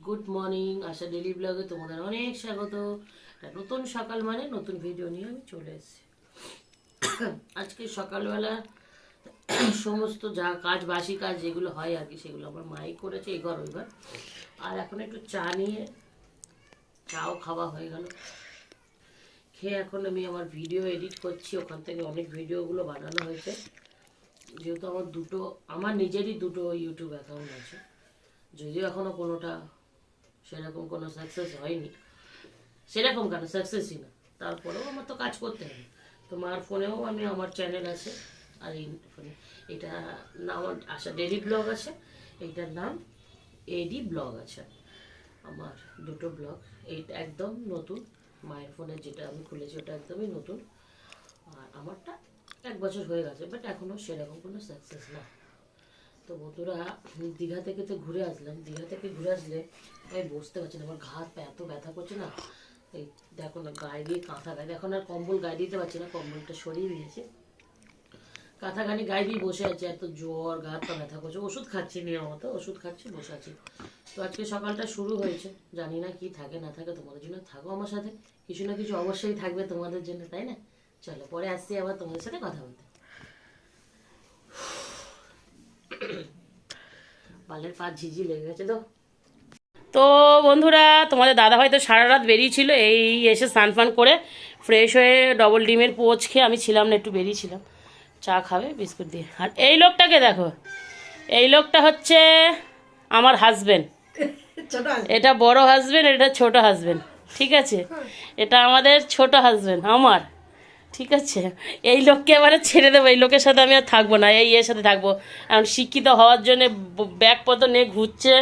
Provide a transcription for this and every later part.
Good morning আশা daily ব্লগে তোমাদের অনেক স্বাগত। নতুন সকাল মানে নতুন ভিডিও নিয়ে আমি চলে এসেছি। আজকে সকালবেলা সমস্ত যা কাজ বাসি কাজ যেগুলো হয় আর কি সেগুলো আমার মাই করেছে এঘর ওইঘর। আর এখন একটু চা নিয়ে চাও খাওয়া হয়ে গেল। খেয়ে এখন আমি আমার ভিডিও এডিট করছি, ওখান থেকে অনেক ভিডিওগুলো বানানো হয়েছে। যেহেতু আমার নিজেরই দুটো ইউটিউব অ্যাকাউন্ট আছে, যদিও এখনও কোনোটা সেরকম কোনো সাকসেস হয়নি, সেরকম কেন সাকসেসই না, তারপরেও আমার তো কাজ করতে হবে। তো মার ফোনেও আমার চ্যানেল আছে, আর এই ফোনে এটা নাম আশা ডেলি ব্লগ আছে, এইটার নাম এডি ব্লগ আছে। আমার দুটো ব্লগ, এইটা একদম নতুন, মায়ের ফোনে যেটা আমি খুলেছি ওটা একদমই নতুন, আর আমারটা 1 বছর হয়ে গেছে, বাট এখনও সেরকম কোনো সাকসেস না। তো বন্ধুরা, দীঘা থেকে তো ঘুরে আসলাম। দীঘা থেকে ঘুরে আসলে আমি বসতে পারছি না, আমার ঘাত পা এত ব্যথা করছে না। এই দেখো না, গায়ে দিয়ে কাঁথা গায়ে, এখন আর কম্বল গায়ে দিতে পারছি না, কম্বলটা সরিয়ে দিয়েছি, কাঁথাখানি গায়ে দিয়ে বসে আছে। এত জ্বর, গা হাত পা ব্যথা করছে, ওষুধ খাচ্ছি নিয়মিত, ওষুধ খাচ্ছি, বসে আছি। তো আজকে সকালটা শুরু হয়েছে, জানি না কি থাকে না থাকে, তোমাদের জন্য থাকো আমার সাথে, কিছু না কিছু অবশ্যই থাকবে তোমাদের জন্য, তাই না? চলো পরে আসছি আবার তোমাদের সাথে কথা বলতে। বালের পা ঝিঝি লেগে গেছে তো। তো বন্ধুরা, তোমাদের দাদা হয়তো সারা রাত বেরিয়েছিল, এই এসে স্নান ফান করে ফ্রেশ হয়ে ডবল ডিমের পোচ খেয়ে, আমি ছিলাম না, একটু বেরিয়েছিলাম, চা খাবে বিস্কুট দিয়ে। আর এই লোকটাকে দেখো, এই লোকটা হচ্ছে আমার হাজবেন্ড। এটা বড় হাজবেন্ড, এটা ছোট হাজবেন্ড, ঠিক আছে? এটা আমাদের ছোট হাজবেন্ড আমার, ঠিক আছে? এই লোককে এবারে ছেড়ে দেবো, এই লোকের সাথে আমি আর থাকবো না, এই এর সাথে থাকবো। এখন শিক্ষিত হওয়ার জন্যে ব্যাগপত্র নিয়ে ঘুরছে,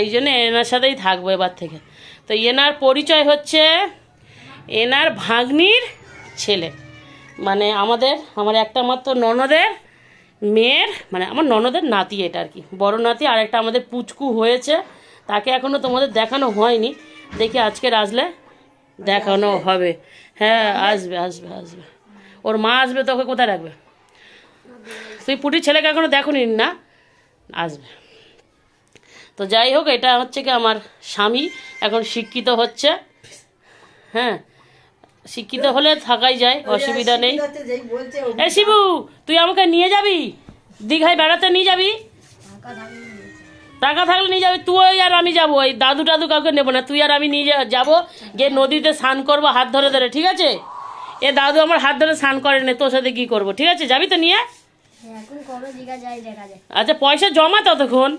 এই জন্য এনার সাথেই থাকবো এবার থেকে। তো এনার পরিচয় হচ্ছে এনার ভাগ্নির ছেলে, মানে আমার একটা মাত্র ননদের মেয়ের, মানে আমার ননদের নাতি এটা আর কি, বড় নাতি। আর একটা আমাদের পুচকু হয়েছে, তাকে এখনও তোমাদের দেখানো হয়নি, দেখি আজকের আসলে দেখানো হবে। হ্যাঁ, আসবে আসবে আসবে, ওর মা আসবে, তোকে কোথায় রাখবে? তুই পুটির ছেলেকে এখনও দেখোনি না, আসবে। তো যাই হোক, এটা হচ্ছে কি আমার স্বামী, এখন শিক্ষিত হচ্ছে। হ্যাঁ, শিক্ষিত হলে থাকাই যায়, অসুবিধা নেই। এ শিবু, তুই আমাকে নিয়ে যাবি দীঘায় বেড়াতে, নিয়ে যাবি? টাকা থাকলে নিয়ে যাবি তুই, আর আমি যাবো। ওই দাদু টাদু কাউকে নেবো না, তুই আর আমি নিয়ে যাবো, গিয়ে নদীতে স্নান করবো হাত ধরে ধরে, ঠিক আছে? এ দাদু আমার হাত ধরে স্নান করে নে, তোর সাথে কি করবো, ঠিক আছে? যাবি তো নিয়ে? আচ্ছা, পয়সা জমা ততক্ষণ,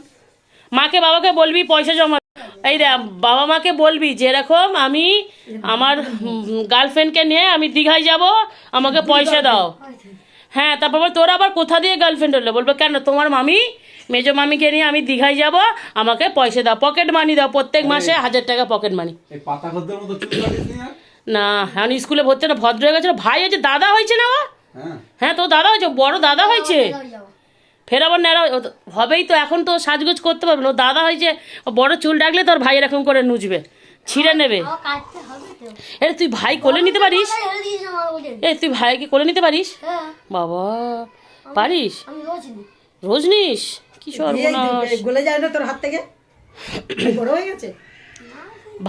মাকে বাবাকে বলবি পয়সা জমা। এই রে, বাবা মাকে বলবি যেরকম আমি আমার গার্লফ্রেন্ডকে নিয়ে আমি দীঘায় যাব, আমাকে পয়সা দাও। হ্যাঁ, তারপর তোরা আবার কোথা দিয়ে গার্লফ্রেন্ড হলে বলবে কেন, তোমার মামি মেজো মামিকে নিয়ে আমি দীঘায় যাব, আমাকে পয়সা দাও, পকেট মানি দাও, প্রত্যেক মাসে 1000 টাকা পকেট মানি। না, এখন স্কুলে ভর্তি না, ভদ্র হয়ে গেছে, ভাই হয়েছে, দাদা হয়েছে না ও? হ্যাঁ, তো দাদা হয়েছে, বড় দাদা হয়েছে, ফের আবার ন্যাড়া হবেই তো। এখন তো সাজগোজ করতে পারবে না, ও দাদা হয়েছে, বড় চুল ডাকলে তোর ভাই এরকম করে নুচবে, ছিঁড়ে নেবে। এ তুই ভাই কোলে নিতে পারিস? তুই ভাইকে কোলে নিতে পারিস? বাবা, পারিস? রোজ নিস? কি সর্বনাশ, গলে যায় না তোর হাত থেকে? বড় হয়ে গেছে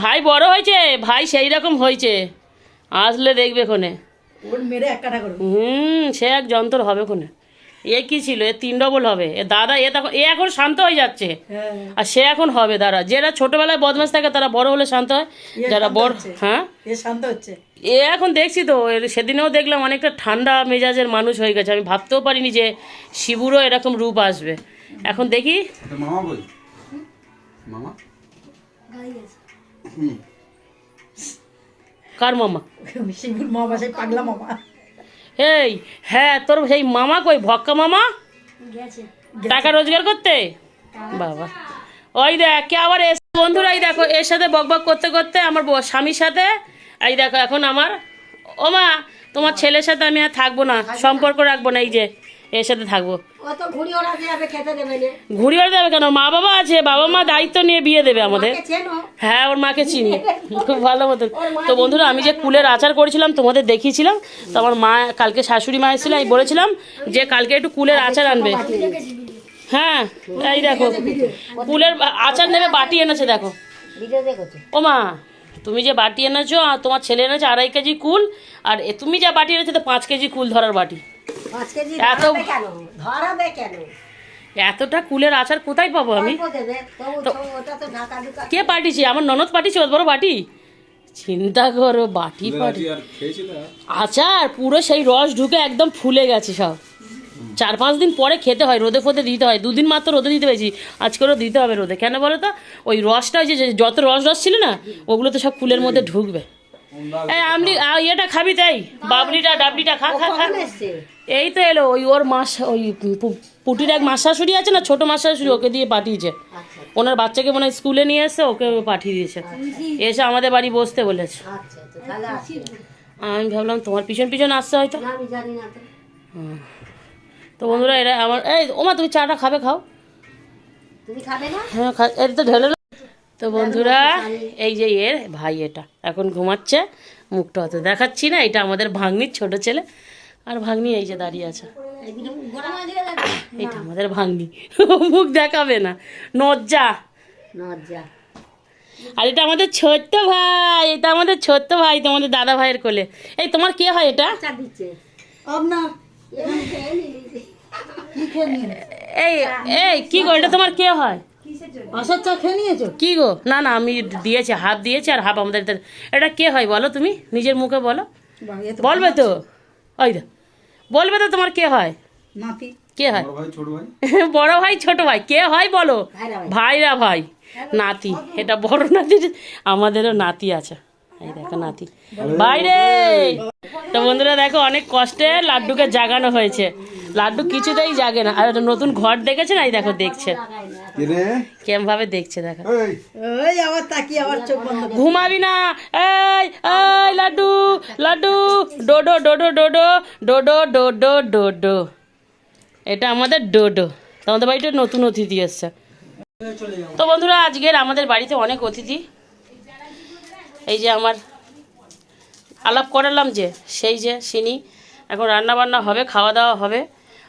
ভাই, বড় হয়েছে ভাই, সেই রকম হয়েছে, আসলে দেখবে কোনে সে এক যন্ত্র হবে কোনে। এ কি ছিল, এ 3 ডবল হবে, এ দাদা, এ এখন শান্ত হয়ে যাচ্ছে, আর সে এখন হবে দাদা। যারা ছোটবেলায় বদমাশ থাকে তারা বড় হলে শান্ত হয়, যারা বড়, হ্যাঁ শান্ত হচ্ছে। এ এখন দেখছি তো, সেদিনেও দেখলাম অনেকটা ঠান্ডা মেজাজের মানুষ হয়ে গেছে, আমি ভাবতেও পারিনি যে শিবুরও এরকম রূপ আসবে। এখন দেখি কার মামা? শিবুর মামা, সেই পাগলা মামা। এই হ্যাঁ, তোর সেই মামা কই, ভক্কা মামা টাকা রোজগার করতে? বাবা, ওই দেখ কে আবার এসে, বন্ধুরা এই দেখো, এর সাথে বকবক করতে করতে আমার স্বামীর সাথে, এই দেখো এখন আমার, ও মা তোমার ছেলের সাথে আমি আর থাকবো না, সম্পর্ক রাখবো না, এই যে এর সাথে থাকবো। ঘুড়ি ওড়াতে যাবে কেন, মা বাবা আছে, বাবা মা দায়িত্ব নিয়ে বিয়ে দেবে আমাদের। হ্যাঁ, ওর মাকে চিনি খুব ভালো মতন। তো বন্ধুরা, আমি যে কুলের আচার করেছিলাম তোমাদের দেখিয়েছিলাম, তো আমার মা কালকে শাশুড়ি মা এসেছিল, আমি বলেছিলাম যে কালকে একটু কুলের আচার আনবে। হ্যাঁ, এই দেখো কুলের আচার নেবে, বাটি এনেছে দেখো, ও মা, তুমি যে বাটি এনেছো আর তোমার ছেলে এনেছো 2.5 কেজি কুল, আর তুমি যা বাটি এনেছো তো 5 কেজি কুল ধরার বাটি। 5 কেজি এত ধরাবে কেন? এতটা কুলের আচার কোথায় পাবো আমি? কে পাঠিয়েছে? আমার ননদ পাঠিয়েছে অত বড় বাটি? চিন্তা করো, বাটি পাটি আচার পুরো সেই রস ঢুকে একদম ফুলে গেছে সব। 4-5 দিন পরে খেতে হয়, রোদে ফোদে দিতে হয়। 2 দিন মাত্র রোদে দিতে পেরেছি, আজকেরও দিতে হবে রোদে। কেন বলো তো? ওই রসটা, ওই যে যত রস ছিল না, ওগুলো তো সব কুলের মধ্যে ঢুকবে। এই আমলি ইয়েটা খাবি? তাই বাবলিটা ডাবলিটা খা খা খা। এই তো এলো ওই ওর মাস, ওই পুটির এক মাস শাশুড়ি আছে না, ছোট মাস শাশুড়ি, ওকে দিয়ে পাঠিয়েছে। ওনার বাচ্চাকে মনে হয় স্কুলে নিয়ে এসে ওকে পাঠিয়ে দিয়েছে, এসে আমাদের বাড়ি বসতে বলেছে। আমি ভাবলাম তোমার পিছন পিছন আসছে হয়তো। তো বন্ধুরা, এরা আমার, এই ওমা তুমি চাটা খাবে? খাও। হ্যাঁ এটা তো ঢেলে। তো বন্ধুরা, এই যে এর ভাই, এটা এখন ঘুমাচ্ছে, মুখটা অত দেখাচ্ছি না। এটা আমাদের ভাগ্নির ছোট ছেলে, আর ভাগ্নি এই যে দাঁড়িয়ে আছে। এটা আমাদের ভাগ্নি, মুখ দেখাবে না, নজ্জা। আর এটা আমাদের ছোট্ট ভাই, এটা আমাদের ছোট্ট ভাই, তোমাদের দাদা ভাইয়ের কোলে। এই তোমার কে হয় এটা? এই এই কি গো, এটা তোমার কে হয়? কি গো? না না, আমি দিয়েছি, হাফ দিয়েছি আর হাফ আমাদের। এটা কে হয় বলো তুমি, নিজের মুখে বলো। বলবে তো? ওই দা বলবে তো তোমার কে হয়? কে হয়? বড় ভাই ছোট ভাই কে হয় বলো? ভাইরা ভাই। নাতি, এটা বড় নাতি, আমাদেরও নাতি আছে। এই দেখো নাতি বাইরে। তো বন্ধুরা দেখো, অনেক কষ্টে লাড্ডুকে জাগানো হয়েছে। লাড্ডু কিছুতেই জাগে না, আর নতুন ঘর দেখেছে না, এই দেখো দেখছে কেমন ভাবে দেখছে, দেখো। ঘুমাবি না? এই এই লাড্ডু লাড্ডু, ডোডো ডোডো ডোডো ডোডো ডোডো ডোডো, এটা আমাদের ডোডো। তোমাদের বাড়িতে নতুন অতিথি এসছে। তো বন্ধুরা, আজকের আমাদের বাড়িতে অনেক অতিথি। এই যে আমার আলাপ করালাম যে, সেই যে সিনি, এখন রান্না বান্না হবে, খাওয়া দাওয়া হবে।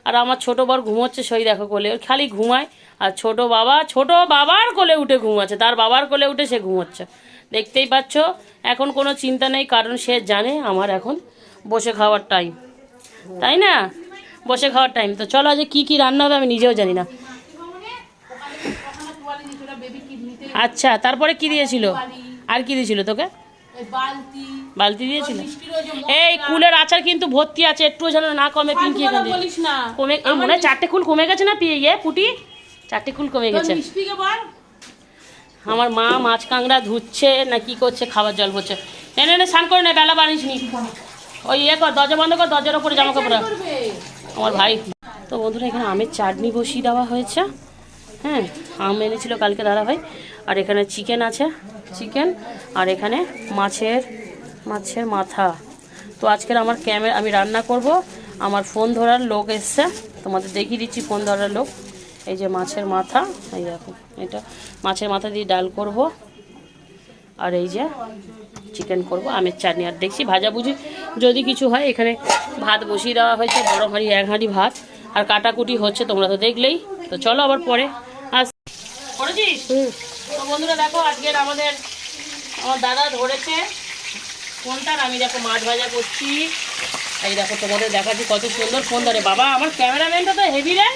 আর আমার ছোটো বর ঘুমোচ্ছে, সেই দেখো কোলে, খালি ঘুমায়। আর ছোট বাবার কোলে উঠে ঘুমাচ্ছে, তার বাবার কোলে উঠে সে ঘুমোচ্ছে। দেখতেই পাচ্ছ, এখন কোনো চিন্তা নেই, কারণ সে জানে আমার এখন বসে খাওয়ার টাইম, তাই না? বসে খাওয়ার টাইম। তো চলো, আজ কি কি রান্না হবে আমি নিজেও জানি না। আচ্ছা, তারপরে কি দিয়েছিল? আর কি দিয়েছিল তোকে? বালতি দিয়েছিল। এই কুলের আচার কিন্তু ভর্তি আছে, একটু যেন না কমে। পিঙ্কি কমে, মনে হয় 4টে কুল কমে গেছে না পুটি? 4টে কুল কমে গেছে। আমার মা মাছ কাঁকড়া ধুচ্ছে না কি করছে, খাবার জল পড়ছে। নে স্নান করে নে, বেলা বানিস নি। ওই কর, দরজা বন্ধ কর, দরজার ওপরে জামা কাপড় আমার ভাই। তো বন্ধুরা, এখানে আমের চাটনি বসিয়ে দেওয়া হয়েছে। হ্যাঁ, আম এনেছিল কালকে দাদা ভাই। আর এখানে চিকেন আছে, চিকেন। আর এখানে মাছের মাথা। তো আজকের আমার আমি রান্না করব। আমার ফোন ধরার লোক এসছে, তোমাদের দেখিয়ে দিচ্ছি ফোন ধরার লোক। এই যে মাছের মাথা, এই দেখো, এটা মাছের মাথা দিয়ে ডাল করব। আর এই যে চিকেন করব, আমের চাটনি। আর দেখছি ভাজাভুজি যদি কিছু হয়। এখানে ভাত বসিয়ে দেওয়া হয়েছে, বড় হাঁড়ি 1 হাঁড়ি ভাত। আর কাটাকুটি হচ্ছে, তোমরা তো দেখলেই। তো চলো আবার পরে করেছিস। তো বন্ধুরা দেখো, আজকের আমার দাদা ধরেছে ফোনটা, আমি দেখো মাছ ভাজা করছি। এই দেখো, তোমাদের দেখাচ্ছি কত সুন্দর ফোন ধরে। বাবা, আমার ক্যামেরাম্যানটা তো হেভি রে।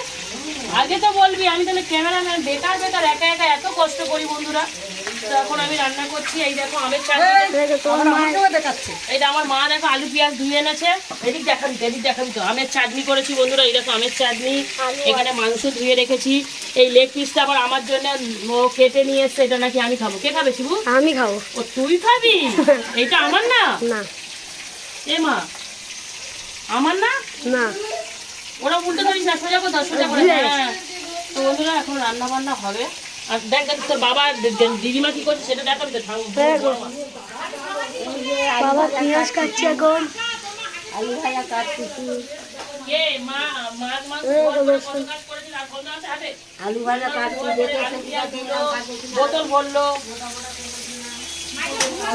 আগে তো বলবি, আমি তাহলে ক্যামেরাম্যান বেকার একা একা এত কষ্ট করি বন্ধুরা। তো এখন আমি রান্না করছি। এই দেখো আমের চাটনি, এইটা আমার মা দেখো আলু পেঁয়াজ ধুয়ে এনেছে। এদিক দেখাবি তো। আমের চাটনি করেছি বন্ধুরা, এই দেখো আমের চাটনি। এখানে মাংস ধুয়ে রেখেছি। এই লেগ পিসটা আবার আমার জন্য ও কেটে নিয়ে এসছে, এটা নাকি আমি খাবো। কে খাবে শিবু? আমি খাবো। ও তুই খাবি? এটা আমার না? না। এ মা, আমার না? না, ওরা উল্টো ধরিস না, সোজা করে। হ্যাঁ। তো বন্ধুরা, এখন রান্না বান্না হবে। আর দেখ তোর বাবা দিদিমা কি করছে সেটা দেখাবি তো। বাবা পেঁয়াজ কাটছে, এখন আলু ভাজা কাটছি। আলু ভাজা কাটছি, বোতল ভরলো।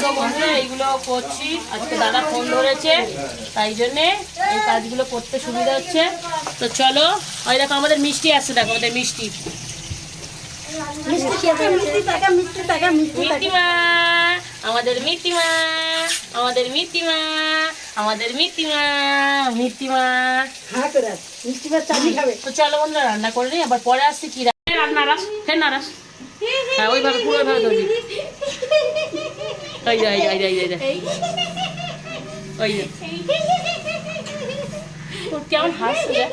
তো বন্ধুরা, এইগুলো করছি। আজকে দাদা ফোন ধরেছে, তাই জন্যে এই কাজগুলো করতে সুবিধা হচ্ছে। তো চলো, ওই দেখো আমাদের মিষ্টি আসছে, দেখো আমাদের মিষ্টি। মিষ্টিমা, আমাদের মিষ্টিমা, আমাদের মিষ্টিমা, আমাদের মিষ্টিমা, মিষ্টিমা। তো চলো বন্ধুরা রান্না করে নিই, আবার পরে আসছি। কি রান্না রাস, ফের নারাস। হ্যাঁ ওইভাবে পুরো ওইভাবে ধরবি। ওই যে ওই যে ওই যে ওই যে ওই যে তোর কেমন হাসছে রে?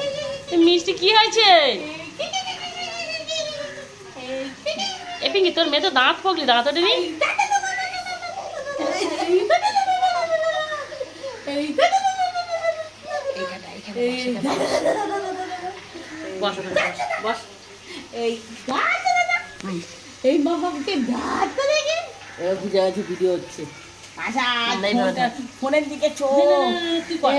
মিষ্টি কি হয়েছে? এ পিঙ্কি তোর মেয়ে তো দাঁত পগলি, দাঁত ওঠে নি। বস ওখানে, বস। এই বাবাকে দাঁত দেখে বুঝা গেছে ভিডিও হচ্ছে। ফোনের দিকে চোখ তুই কর।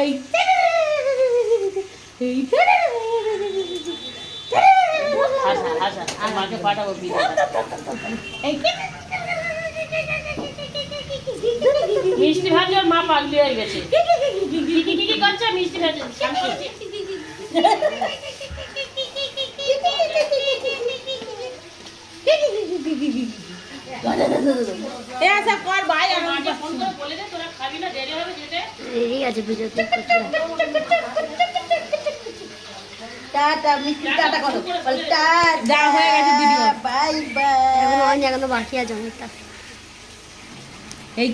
হাসা হাসা, আর মাকে পাঠাবো ভিডিও। মিষ্টি ভাজি ওর মা পাগলি হয়ে গেছে। কি করছে মিষ্টি ভাজি? কর ভাই মাকে ফোন করে বলে দে তোরা খাবি না, দেরি হবে যেতে। ঠিক আছে ভিডিওতে টাটা মিষ্টি টাটা করো টাটা যা হয়ে গেছে ভিডিও। বাই বাই এখন অনেক জায়গা তো বাকি আছে অনেকটা। এই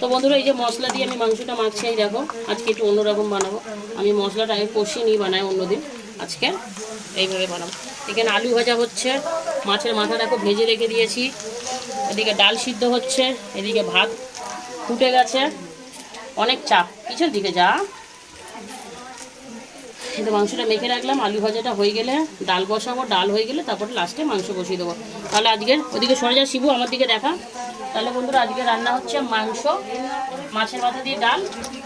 তো বন্ধুরা এই যে মশলা দিয়ে আমি মাংসটা মাখছি, এই দেখো আজকে একটু অন্যরকম বানাবো। আমি মশলাটা আমি কষিয়ে নিয়ে বানাই অন্যদিন, আজকে এইভাবে বানাবো। এখানে আলু ভাজা হচ্ছে, মাছের মাথা দেখো ভেজে রেখে দিয়েছি, এদিকে ডাল সিদ্ধ হচ্ছে, এদিকে ভাত ফুটে গেছে। অনেক চাপ, পিছন দিকে যা। কিন্তু মাংসটা মেখে রাখলাম, আলু ভাজাটা হয়ে গেলে ডাল বসাবো, ডাল হয়ে গেলে তারপরে লাস্টে মাংস বসিয়ে দেবো। তাহলে আজকে ওদিকে সরে যা শিবু, আমার দিকে দেখা। তাহলে বন্ধুরা আজকে রান্না হচ্ছে মাংস, মাছের মাথা দিয়ে ডাল,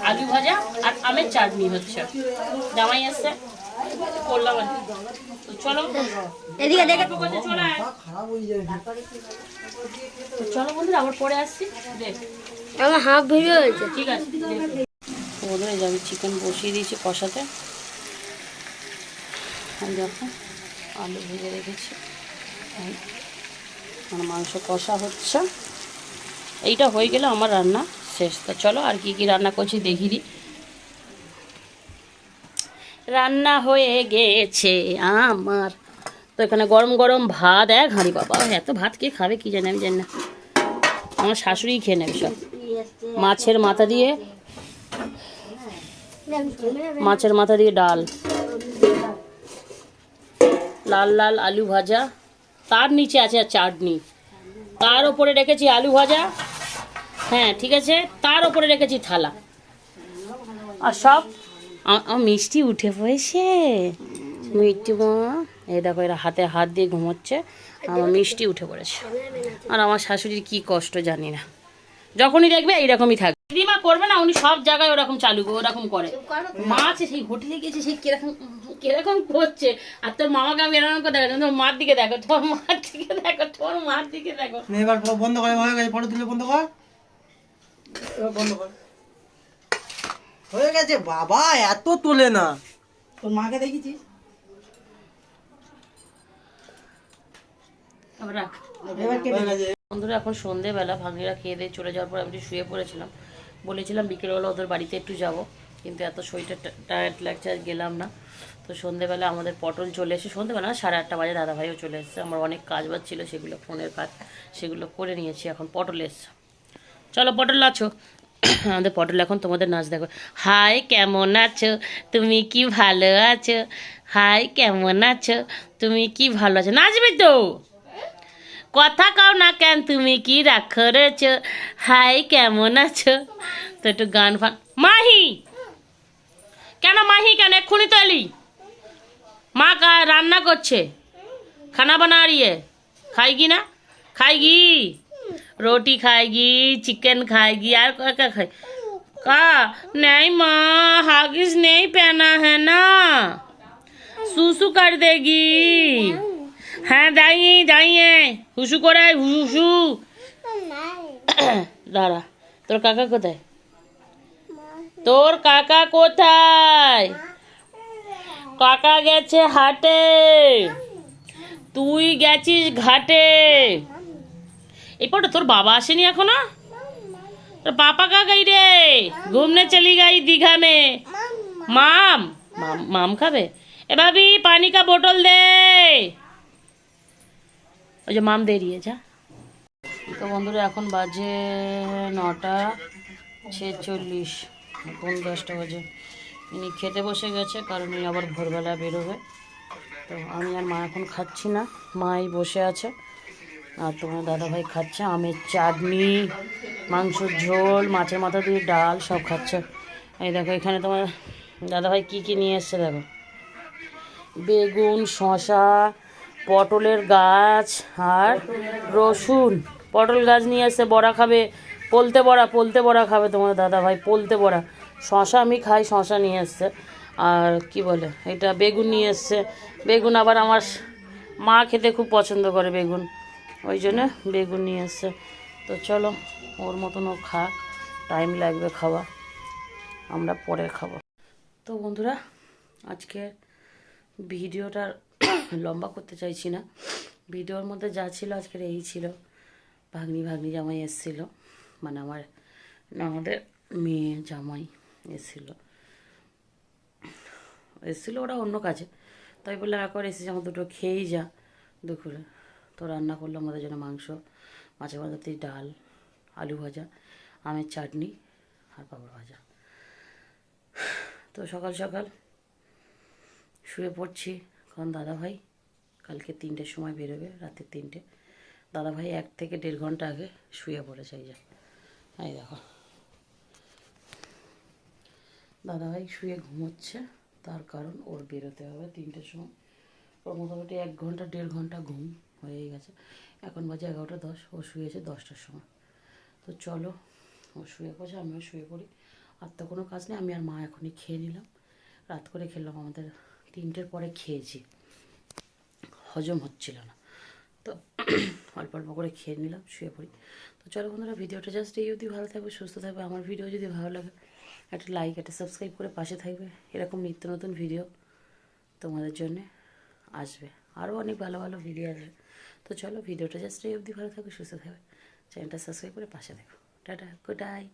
আলু ভাজা আর আমের চাটনি হচ্ছে। জামাই আসছে করলাম আর কি। তো চলো এদিকে দেখে চলো আয়। তো চলো বন্ধুরা আবার পরে আসছি, দেখ আমার হাফ ভিডিও হয়েছে। ঠিক আছে। তো বন্ধুরা এই যে আমি চিকেন বসিয়ে দিয়েছি কষাতে, আমি দেখো আলু ভেজে রেখেছি, আমার মাংস কষা হচ্ছে। এইটা হয়ে গেলে আমার রান্না শেষ। তো চলো আর কি কি রান্না করছি দেখিয়ে দিই। রান্না হয়ে গেছে আমার। তো এখানে গরম গরম ভাত, এক হাঁড়ি, বাবা এত ভাত কে খাবে কি জানি, আমি জানি না, আমার শাশুড়ি খেয়ে নেবে সব। মাছের মাথা দিয়ে, মাছের মাথা দিয়ে ডাল, লাল লাল আলু ভাজা, তার নিচে আছে চাটনি, তার ওপরে রেখেছি আলু ভাজা, হ্যাঁ ঠিক আছে, তার ওপরে রেখেছি থালা, আর সব মিষ্টি উঠে পড়েছে। মিষ্টি মা এই দেখো এরা হাতে হাত দিয়ে ঘুমোচ্ছে, আমার মিষ্টি উঠে পড়েছে। আর আমার শাশুড়ির কি কষ্ট জানি না, যখনই দেখবে এইরকমই থাকবে। দিদিমা করবে না, উনি সব জায়গায় ওরকম চালু ওরকম করে। মাছ সেই হোটেলে গেছে, সেই কিরকম কিরকম করছে। আর তোর মামাকে আমি এরকম করে দেখো, তোর মার দিকে দেখো, তোর মার দিকে দেখো, তোর মার দিকে দেখো। এবার বন্ধ করে হয়ে গেছে, ফটো তুলে বন্ধ কর, বন্ধ কর, হয়ে গেছে। বাবা এত তোলে না, তোর মাকে দেখেছিস? আবার রাখ। এবার কেটে গেছে। বন্ধুরা এখন সন্ধেবেলা, ভাগ্নিরা খেয়ে দিয়ে চলে যাওয়ার পর আমি একটু শুয়ে পড়েছিলাম। বলেছিলাম বিকেলবেলা ওদের বাড়িতে একটু যাব, কিন্তু এত শরীরটা টায়ার্ড লাগছে আর গেলাম না। তো সন্ধেবেলা আমাদের পটল চলে এসে, সন্ধেবেলা 8:30 বাজে দাদাভাইও চলে এসেছে। আমার অনেক কাজ বাজ ছিল, সেগুলো ফোনের কাজ, সেগুলো করে নিয়েছি। এখন পটল এসছে, চলো পটল আছো। আমাদের পটল এখন তোমাদের নাচ দেখো। হাই কেমন আছো, তুমি কি ভালো আছো? হাই কেমন আছো, তুমি কি ভালো আছো? নাচবে তো, কথা কাও না কেন, তুমি কি রাগ করেছো? হাই কেমন আছো? তো একটু গান ফান। মাহি কেন, মাহি কেন, এক্ষুনি তো এলি। মা রান্না করছে, খানা বানা रही है, खाएगी ना? खाएगी, रोटी खाएगी, चिकन खाएगी, यार क्या खाए का? नहीं माँ, हागिस नहीं पहना है ना, सुसु कर देगी। হ্যাঁ দাঁড়িয়ে দাঁড়িয়ে হুসু করে, হুসু। দাঁড়া, তোর কাকা কোথায়? তোর কাকা কোথায়? কাকা গেছে হাটে, তুই গেছিস ঘাটে। এরপরে তোর বাবা আসেনি এখনো? তোর পাপা কা গই রে? ঘুমনে চলি গই দীঘা মে। মাম মাম মাম খাবে? এ ভাবি পানি কা বোতল দে। ওই যে মাম দে দিয়ে যা। তো বন্ধুরা এখন বাজে 9:46, এখন 10টা বাজে। ইনি খেতে বসে গেছে, কারণ ইনি আবার ভোরবেলা বেরোবে। তো আমি আর মা এখন খাচ্ছি না, মাই বসে আছে। আর তোমার দাদাভাই খাচ্ছে আমের চাটনি, মাংসর ঝোল, মাছের মাথা দিয়ে ডাল সব খাচ্ছে। এই দেখো এখানে তোমার দাদাভাই কী কী নিয়ে এসছে দেখো। বেগুন, শসা, পটলের গাছ আর রসুন। পটল গাছ নিয়ে এসছে, বড়া খাবে, পোলতে বড়া খাবে তোমার দাদাভাই, পোলতে বড়া। শসা আমি খাই, শসা নিয়ে এসছে। আর কি বলে এটা, বেগুন নিয়ে এসছে। বেগুন আবার আমার মা খেতে খুব পছন্দ করে বেগুন, ওই জন্য বেগুন নিয়ে এসছে। তো চলো ওর মতন ও খা, টাইম লাগবে খাওয়া, আমরা পরে খাবো। তো বন্ধুরা আজকে ভিডিওটা লম্বা করতে চাইছি না, ভিডিওর মধ্যে যা ছিল আজকের এই ছিল। ভাগ্নি জামাই এসেছিল, মানে আমাদের মেয়ে জামাই এসেছিলো ওরা অন্য কাজে। তাই বললাম একবার এসেছি আমার দুটো খেয়েই যা দুপুরে। তো রান্না করলো আমাদের জন্য মাংস, মাছের মাথা দিয়ে ডাল, আলু ভাজা, আমের চাটনি আর পাঁপড় ভাজা। তো সকাল সকাল শুয়ে পড়ছি, কারণ দাদাভাই কালকে 3টের সময় বেরোবে, রাতে 3টে। দাদাভাই 1 থেকে 1.5 ঘন্টা আগে শুয়ে পড়েছে। এই দেখো দাদাভাই শুয়ে ঘুমোচ্ছে, তার কারণ ওর বেরোতে হবে 3টের সময়। ওর মোটামুটি 1 ঘন্টা 1.5 ঘন্টা ঘুম হয়েই গেছে। এখন বাজে 11:10, ও শুয়েছে 10টার সময়। তো চলো ও শুয়ে পড়ছে, আমিও শুয়ে পড়ি। আর তো কোনো কাজ নেই, আমি আর মা এখনই খেয়ে নিলাম, রাত করে খেলাম, আমাদের 3টের পরে খেয়েছি, হজম হচ্ছিল না। তো অল্প অল্প করে খেয়ে নিলাম, শুয়ে পড়ি। তো চলো বন্ধুরা ভিডিওটা জাস্ট এই অবধি, ভালো থাকবে, সুস্থ থাকবে। আমার ভিডিও যদি ভালো লাগে একটা লাইক, একটা সাবস্ক্রাইব করে পাশে থাকবে। এরকম নিত্য নতুন ভিডিও তোমাদের জন্যে আসবে, আরও অনেক ভালো ভালো ভিডিও আসবে। তো চলো ভিডিওটা জাস্ট এই অবধি, ভালো থাকবে, সুস্থ থাকবে, চ্যানেলটা সাবস্ক্রাইব করে পাশে থাকো। Tata, good night.